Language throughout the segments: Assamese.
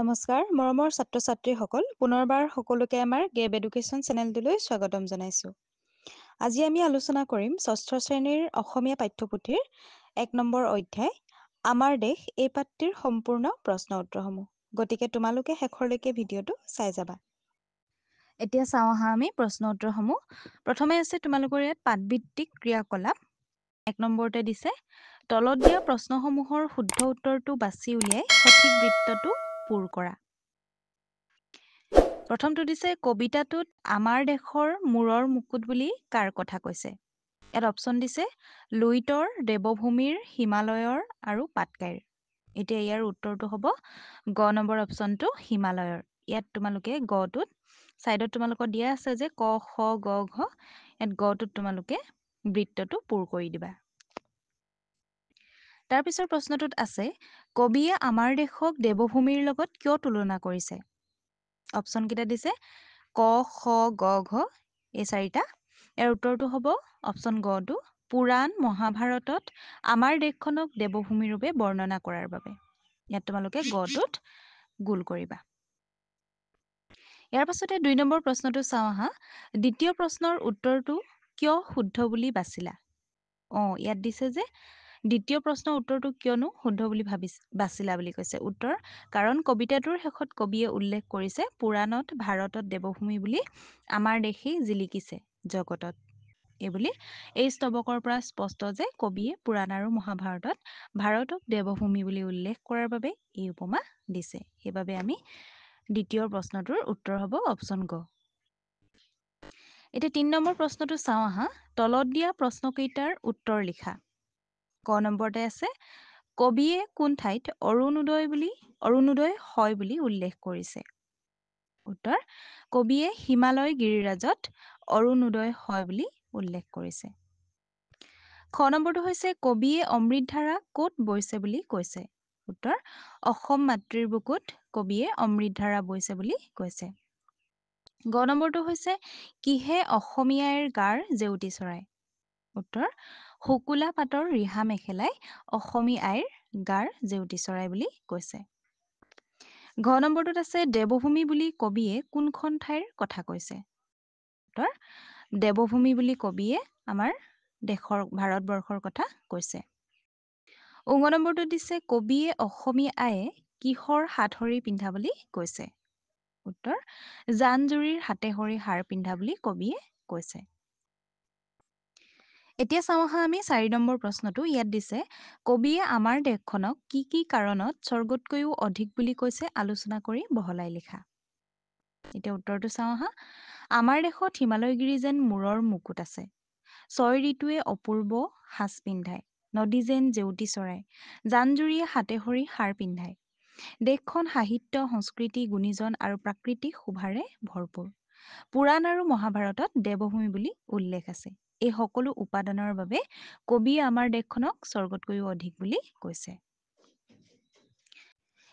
নমস্কাৰ মৰমৰ ছাত্ৰ ছাত্ৰীসকল পুনৰবাৰ সকলোকে আমাৰ গেব এডুকেশ্যন চেনেলটোলৈ স্বাগতম জনাইছোঁ। আজি আমি আলোচনা কৰিম ষষ্ঠ শ্ৰেণীৰ অসমীয়া পাঠ্যপুথিৰ 1 নম্বৰ অধ্যায় আমাৰ দেশ এই পাঠটিৰ সম্পূৰ্ণ প্ৰশ্ন উত্তৰসমূহ। গতিকে তোমালোকে শেষৰলৈকে ভিডিঅ'টো চাই যাবা। এতিয়া চাওঁ আহা আমি প্ৰশ্ন উত্তৰসমূহ। প্ৰথমে আছে তোমালোকৰ ইয়াত পাঠভিত্তিক ক্ৰিয়াকলাপ। 1 নম্বৰতে দিছে তলত দিয়া প্ৰশ্নসমূহৰ শুদ্ধ উত্তৰটো বাছি উলিয়াই সঠিক বৃত্তটো পূৰ কৰা। প্ৰথমটো দিছে কবিতাটোত আমাৰ দেশৰ মূৰৰ মুকুট বুলি কাৰ কথা কৈছে। ইয়াত অপশ্যন দিছে লুইতৰ, দেৱভূমিৰ, হিমালয়ৰ আৰু পাটকাইৰ। এতিয়া ইয়াৰ উত্তৰটো হ'ব গ নম্বৰ অপশ্যনটো হিমালয়ৰ। ইয়াত তোমালোকে গটোত ছাইডত তোমালোকৰ দিয়া আছে যে ক খ গ ঘ, ইয়াত গটোত তোমালোকে বৃত্তটো পূৰ কৰি দিবা। তাৰ পিছৰ প্ৰশ্নটোত আছে কবিয়ে আমাৰ দেশক দেৱভূমিৰ লগত কিয় তুলনা কৰিছে। অপশ্যন কেইটা দিছে ক খ গ ঘ এই চাৰিটা। ইয়াৰ উত্তৰটো হ'ব অপশ্যন গটো পুৰাণ মহাভাৰতত আমাৰ দেশখনক দেৱভূমি ৰূপে বৰ্ণনা কৰাৰ বাবে। ইয়াত তোমালোকে গটোত গোল কৰিবা। ইয়াৰ পাছতে 2 নম্বৰ প্ৰশ্নটো চাওঁ আহা। দ্বিতীয় প্ৰশ্নৰ উত্তৰটো কিয় শুদ্ধ বুলি বাছিলা। ইয়াত দিছে যে দ্বিতীয় প্ৰশ্নৰ উত্তৰটো কিয়নো শুদ্ধ বুলি বাছিলা বুলি কৈছে। উত্তৰ কাৰণ কবিতাটোৰ শেষত কবিয়ে উল্লেখ কৰিছে পুৰাণত ভাৰতত দেৱভূমি বুলি আমাৰ দেশেই জিলিকিছে জগতত। এইবুলি এই স্তৱকৰ পৰা স্পষ্ট যে কবিয়ে পুৰাণ আৰু মহাভাৰতত ভাৰতক দেৱভূমি বুলি উল্লেখ কৰাৰ বাবে এই উপমা দিছে। সেইবাবে আমি দ্বিতীয় প্ৰশ্নটোৰ উত্তৰ হ'ব অপশ্যন গ। এতিয়া 3 নম্বৰ প্ৰশ্নটো চাওঁ আহা। তলত দিয়া প্ৰশ্নকেইটাৰ উত্তৰ লিখা। ক নম্বৰতে আছে কবিয়ে কোন ঠাইত অৰুণোদয় হয় বুলি উল্লেখ কৰিছে। উত্তৰ কবিয়ে হিমালয় গিৰিৰাজত অৰুণোদয় হয় বুলি উল্লেখ কৰিছে। খ নম্বৰটো হৈছে কবিয়ে অমৃতধাৰা ক'ত বৈছে বুলি কৈছে। উত্তৰ অসম মাতৃৰ বুকুত কবিয়ে অমৃতধাৰা বৈছে বুলি কৈছে। গ নম্বৰটো হৈছে কিহে অসমীয়াৰ গাৰ জেউতী চৰাই। উত্তৰ শুকুলা পাতৰ ৰিহা মেখেলাই অসমী আইৰ গাৰ জেউতী চৰাই বুলি কৈছে। ঘ নম্বৰটোত আছে দেৱভূমি বুলি কবিয়ে কোনখন ঠাইৰ কথা কৈছে। উত্তৰ দেৱভূমি বুলি কবিয়ে আমাৰ দেশৰ ভাৰতবৰ্ষৰ কথা কৈছে। ঙ নম্বৰটো দিছে কবিয়ে অসমী আয়ে কিহৰ হাতসৰী পিন্ধা বুলি কৈছে। উত্তৰ জান-জুৰিৰ হাতে সৰি হাৰ পিন্ধা বুলি কবিয়ে কৈছে। এতিয়া চাওঁ আহা আমি 4 নম্বৰ প্ৰশ্নটো। ইয়াত দিছে কবিয়ে আমাৰ দেশখনক কি কি কাৰণত স্বৰ্গতকৈও অধিক বুলি কৈছে আলোচনা কৰি বহলাই লিখা। এতিয়া উত্তৰটো চাওঁ আহা। আমাৰ দেশত হিমালয়গিৰি যেন মূৰৰ মুকুট আছে, 6 ঋতুৱে অপূৰ্ব সাজ পিন্ধায়, নদী যেন জেউতী চৰাই, জান-জুৰিয়ে হাতে সৰি হাৰ পিন্ধায়। দেশখন সাহিত্য সংস্কৃতি গুণীজন আৰু প্ৰাকৃতিক শোভাৰে ভৰপূৰ। পুৰাণ আৰু মহাভাৰতত দেৱভূমি বুলি উল্লেখ আছে। এই সকলো উপাদানৰ বাবে কবিয়ে আমাৰ দেশখনক স্বৰ্গতকৈও অধিক বুলি কৈছে।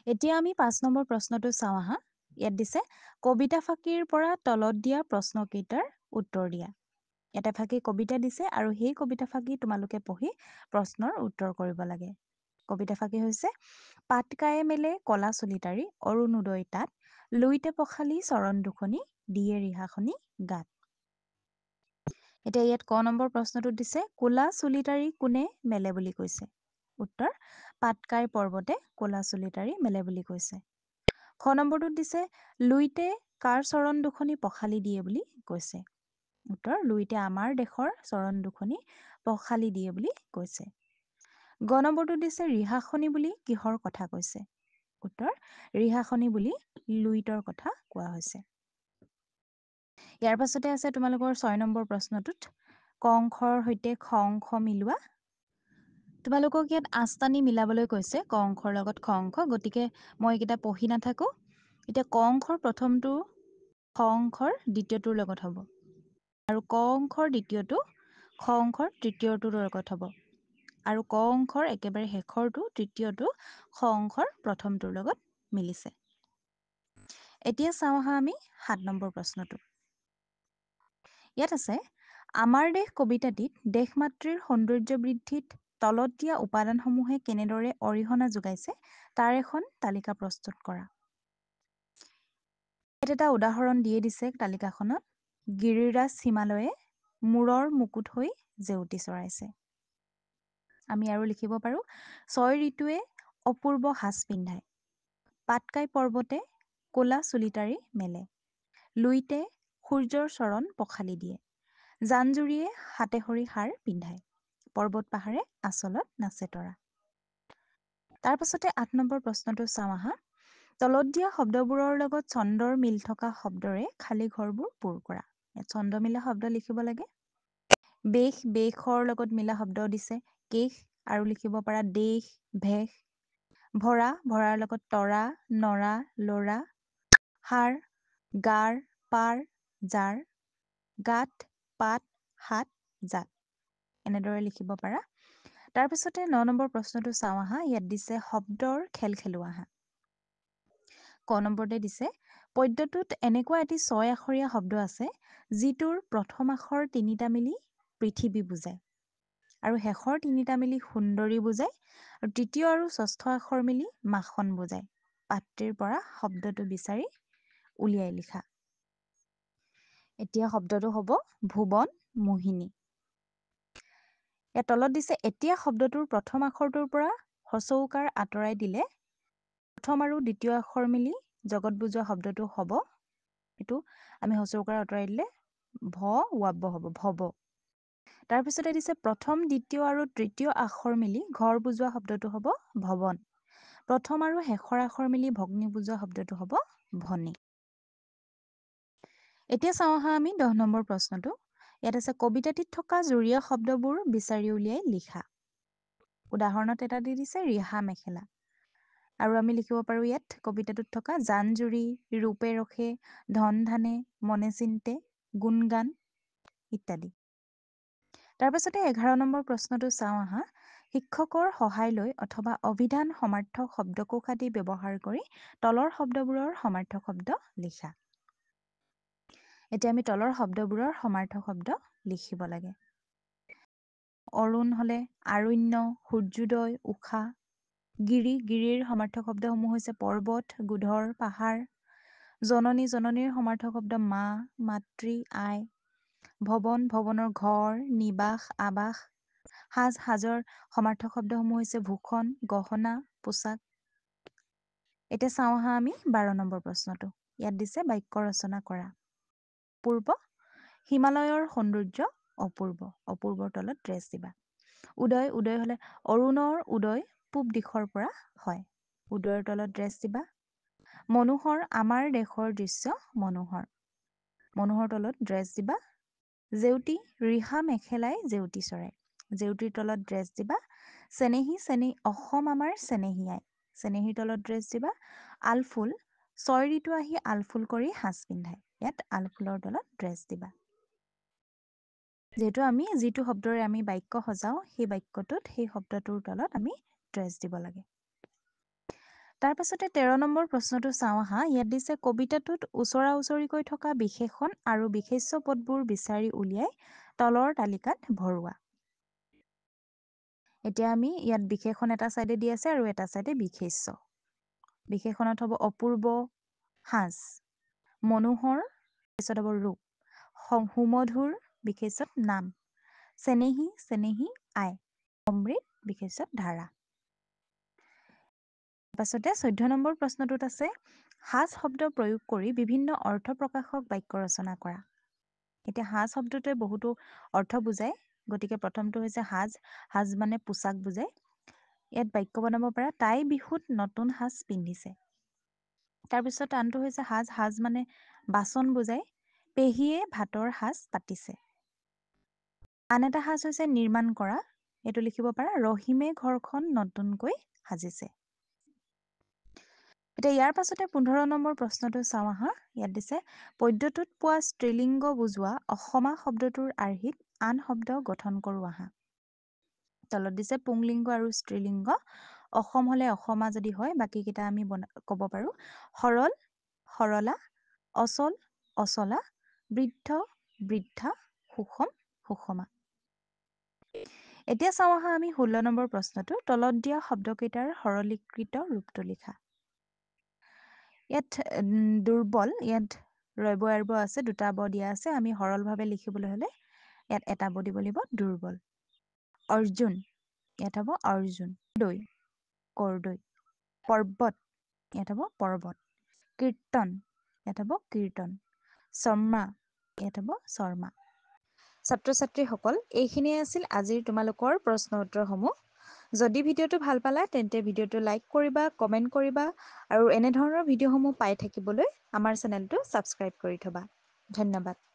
এতিয়া আমি 5 নম্বৰ প্ৰশ্নটো চাওঁ আহা। ইয়াত দিছে কবিতা ফাঁকিৰ পৰা তলত দিয়া প্ৰশ্নকেইটাৰ উত্তৰ দিয়া। এটা ফাঁকি কবিতা দিছে আৰু সেই কবিতা ফাঁকি তোমালোকে পঢ়ি প্ৰশ্নৰ উত্তৰ কৰিব লাগে। কবিতা ফাঁকি হৈছে পাটকায়ে মেলে কলা চলিতাৰী অৰুণোদয় তাত, লুইতে পখালি চৰণ দুখনি দিয়ে ৰিহাখনি গাত। এতিয়া ইয়াত ক নম্বৰ প্ৰশ্নটো দিছে কোলা চুলিতাৰী কোনে মেলে বুলি কৈছে। উত্তৰ পাটকাই পৰ্বতে কোলা চুলিতাৰী মেলে বুলি কৈছে। খ নম্বৰটোত দিছে লুইতে কাৰ চৰণ দুখনি পখালি দিয়ে বুলি কৈছে। উত্তৰ লুইতে আমাৰ দেশৰ চৰণ দুখনি পখালি দিয়ে বুলি কৈছে। গ নম্বৰটোত দিছে ৰিহাখনি বুলি কিহৰ কথা কৈছে। উত্তৰ ৰিহাখনি বুলি লুইতৰ কথা কোৱা হৈছে। ইয়াৰ পাছতে আছে তোমালোকৰ 6 নম্বৰ প্ৰশ্নটোত ক অংশৰ সৈতে খ অংশ মিলোৱা। তোমালোকক ইয়াত আঁচটানি মিলাবলৈ কৈছে ক অংশৰ লগত খ অংশ, গতিকে মই এইকেইটা পঢ়ি নাথাকো। এতিয়া ক অংশৰ প্ৰথমটো খ অংশৰ দ্বিতীয়টোৰ লগত হ'ব আৰু ক অংশৰ দ্বিতীয়টো খ অংশৰ তৃতীয়টোৰ লগত হ'ব আৰু ক অংশৰ একেবাৰে শেষৰটো তৃতীয়টো খ অংশৰ প্ৰথমটোৰ লগত মিলিছে। এতিয়া চাওঁ আহা আমি 7 নম্বৰ প্ৰশ্নটো। ইয়াত আছে আমাৰ দেশ কবিতাটিত দেশ মাতৃৰ সৌন্দৰ্য বৃদ্ধিত তলত দিয়া উপাদানসমূহে কেনেদৰে অৰিহণা যোগাইছে তাৰ এখন তালিকা প্ৰস্তুত কৰা। ইয়াত এটা উদাহৰণ দিয়ে দিছে তালিকাখনত। গিৰিৰাজ হিমালয়ে মূৰৰ মুকুট হৈ জেউতি চৰাইছে। আমি আৰু লিখিব পাৰোঁ, 6 ঋতুৱে অপূৰ্ব সাজ পিন্ধায়। পাটকাই পৰ্বতে ক'লা চুলিতাৰি মেলে। লুইতে সূৰ্যৰ চৰণ পখালি দিয়ে। জান-জুৰিয়ে হাতে সৰি সাৰ পিন্ধায়। পৰ্বত পাহাৰে আচলত নাচে তৰা। তাৰ পাছতে 8 নম্বৰ প্ৰশ্নটো চাওঁ আহা। তলত দিয়া শব্দবোৰৰ লগত ছন্দৰ মিল থকা শব্দৰে খালী ঘৰবোৰ পূৰ কৰা। ইয়াত ছন্দ মিলা শব্দ লিখিব লাগে। বেশ, বেশৰ লগত মিলা শব্দ দিছে কেশ, আৰু লিখিব পাৰা দেশ, ভেশ। ভৰা, ভৰাৰ লগত তৰা, নৰা, লৰা। সাৰ, গাৰ, পাৰ, জাৰ। গাঁত, পাত, হাত, জাত। এনেদৰে লিখিব পাৰা। তাৰপিছতে 9 নম্বৰ প্ৰশ্নটো চাওঁ আহা। ইয়াত দিছে শব্দৰ খেল খেলো আহা। ক নম্বৰতে দিছে, পদ্যটোত এনেকুৱা এটি 6 আখৰীয়া শব্দ আছে যিটোৰ প্ৰথম আখৰ 3টা মিলি পৃথিৱী বুজায়, আৰু শেষৰ 3টা মিলি সুন্দৰী বুজায়, আৰু তৃতীয় আৰু ষষ্ঠ আখৰ মিলি মাখন বুজায়। পাঠটিৰ পৰা শব্দটো বিচাৰি উলিয়াই লিখা। এতিয়া শব্দটো হ'ব ভুৱন মোহিনী। ইয়াত তলত দিছে, এতিয়া শব্দটোৰ প্ৰথম আখৰটোৰ পৰা হচৌকাৰ আঁতৰাই দিলে প্ৰথম আৰু দ্বিতীয় আখৰ মিলি জগত বুজোৱা শব্দটো হ'ব, এইটো আমি হচৌকাৰ আঁতৰাই দিলে ৱাব্য হ'ব, ভৱ। তাৰপিছতে দিছে প্ৰথম, দ্বিতীয় আৰু তৃতীয় আখৰ মিলি ঘৰ বুজোৱা শব্দটো হ'ব ভৱন। প্ৰথম আৰু শেষৰ আখৰ মিলি ভগ্নী বুজোৱা শব্দটো হ'ব ভনী। এতিয়া চাওঁ আহা আমি 10 নম্বৰ প্ৰশ্নটো। ইয়াত আছে, কবিতাটিত থকা জুৰীয়া শব্দবোৰ বিচাৰি উলিয়াই লিখা। উদাহৰণত এটা দি দিছে ৰিহা মেখেলা, আৰু আমি লিখিব পাৰোঁ ইয়াত কবিতাটোত থকা জান-জুৰি, ৰূপে ৰখে, ধন ধানে, মনে চিন্তে, গুণগান ইত্যাদি। তাৰপাছতে 11 নম্বৰ প্ৰশ্নটো চাওঁ আহা। শিক্ষকৰ সহায় লৈ অথবা অভিধান সমাৰ্থক শব্দকোষ আদি ব্যৱহাৰ কৰি তলৰ শব্দবোৰৰ সমাৰ্থক শব্দ লিখা। এতিয়া আমি তলৰ শব্দবোৰৰ সমাৰ্থক শব্দ লিখিব লাগে। অৰুণ হলে আৰণ্য, সূৰ্যোদয়, উষা। গিৰি, গিৰিৰ সমাৰ্থক শব্দসমূহ হৈছে পৰ্বত, গোধৰ, পাহাৰ। জননী, জননীৰ সমাৰ্থক শব্দ মা, মাতৃ, আই। ভৱন, ভৱনৰ ঘৰ, নিবাস, আৱাস। সাজ, সাজৰ সমাৰ্থক শব্দসমূহ হৈছে ভূষণ, গহনা, পোচাক। এতিয়া চাওঁ আহা আমি 12 নম্বৰ প্ৰশ্নটো। ইয়াত দিছে বাক্য ৰচনা কৰা। পূৰ্ব, হিমালয়ৰ সৌন্দৰ্য অপূৰ্ব। অপূৰ্বৰ তলত ড্ৰেছ দিবা। উদয়, উদয় হলে অৰুণৰ উদয় পূব দিশৰ পৰা হয়। উদয়ৰ তলত ড্ৰেছ দিবা। মনোহৰ, আমাৰ দেশৰ দৃশ্য মনোহৰ। মনোহৰ তলত ড্ৰেছ দিবা। জেউতি, ৰিহা মেখেলাই জেউতি চৰাই। জেউতিৰ তলত ড্ৰেছ দিবা। চেনেহী, চেনেহী অসম আমাৰ চেনেহী আই। চেনেহীৰ তলত ড্ৰেছ দিবা। আলফুল, 6 ঋতু আহি আলফুল কৰি সাজ পিন্ধায়। ইয়াত আলফুলৰ তলত ড্ৰেছ দিবা। যিহেতু আমি যিটো শব্দৰে আমি বাক্য সজাওঁ, সেই বাক্যটোত সেই শব্দটোৰ তলত আমি ড্ৰেছ দিব লাগে। তাৰ পাছতে 13 নম্বৰ প্ৰশ্নটো চাওঁ আহা। ইয়াত দিছে, কবিতাটোত ওচৰা ওচৰিকৈ থকা বিশেষণ আৰু বিশেষ্য পদবোৰ বিচাৰি উলিয়াই তলৰ তালিকাত ভৰোৱা। এতিয়া আমি ইয়াত বিশেষণ এটা চাইডে দি আছে আৰু এটা চাইডে বিশেষ্য। বিশেষণত হ'ব অপূৰ্ব সাজ, মনোহৰ বিশেষ্যত হ'ব ৰূপ, সুমধুৰ বিশেষ্যত নাম, চেনেহী চেনেহী আই, অমৃত বিশেষ্যত ধাৰা। পাছতে 14 নম্বৰ প্ৰশ্নটোত আছে, সাজ শব্দ প্ৰয়োগ কৰি বিভিন্ন অৰ্থ প্ৰকাশক বাক্য ৰচনা কৰা। এতিয়া সাজ শব্দটোৱে বহুতো অৰ্থ বুজায়, গতিকে প্ৰথমটো হৈছে সাজ। সাজ মানে পোচাক বুজায়। ইয়াত বাক্য বনাব পাৰা, তাই বিহুত নতুন সাজ পিন্ধিছে। তাৰপিছত আনটো হৈছে সাজ। সাজ মানে বাচন বুজায়। পেহীয়ে ভাতৰ সাজ পাতিছে। আন এটা সাজ হৈছে নিৰ্মাণ কৰা। এইটো লিখিব পাৰা, ৰহিমে ঘৰখন নতুনকৈ সাজিছে। এতিয়া ইয়াৰ পাছতে 15 নম্বৰ প্ৰশ্নটো চাওঁ আহা। ইয়াত দিছে, পদ্যটোত পোৱা স্ত্ৰীলিংগ বুজোৱা অসমা শব্দটোৰ আৰ্হিত আন শব্দ গঠন কৰোঁ আহা। তলত দিছে পুংলিংগ আৰু স্ত্ৰীলিংগ। অসম হলে অসমা যদি হয়, বাকীকেইটা আমি ক'ব পাৰোঁ সৰল, সৰলা, অচল, অচলা, বৃদ্ধ, বৃদ্ধা, সুষম, সুষমা। এতিয়া চাওঁ আহা আমি 16 নম্বৰ প্ৰশ্নটো। তলত দিয়া শব্দকেইটাৰ সৰলীকৃত ৰূপটো লিখা। ইয়াত দুৰ্বল, ইয়াত ৰৈব এৰব আছে, দুটা ব দিয়া আছে। আমি সৰলভাৱে লিখিবলৈ হ'লে ইয়াত এটা ব দিব লাগিব, দুৰ্বল। অৰ্জুন, ইয়াত হ'ব অৰ্জুন। দৈ, কৰদৈ। পৰ্বত, ইয়াত হ'ব পৰ্বত। কীৰ্তন, ইয়াত হ'ব কীৰ্তন। শৰ্মা, ইয়াত হ'ব শৰ্মা। ছাত্ৰ ছাত্ৰীসকল, এইখিনিয়ে আছিল আজিৰ তোমালোকৰ প্ৰশ্ন উত্তৰসমূহ। যদি ভিডিঅ'টো ভাল পালা তেন্তে ভিডিঅ'টো লাইক কৰিবা, কমেণ্ট কৰিবা আৰু এনেধৰণৰ ভিডিঅ'সমূহ পাই থাকিবলৈ আমাৰ চেনেলটো ছাবস্ক্ৰাইব কৰি থ'বা। ধন্যবাদ।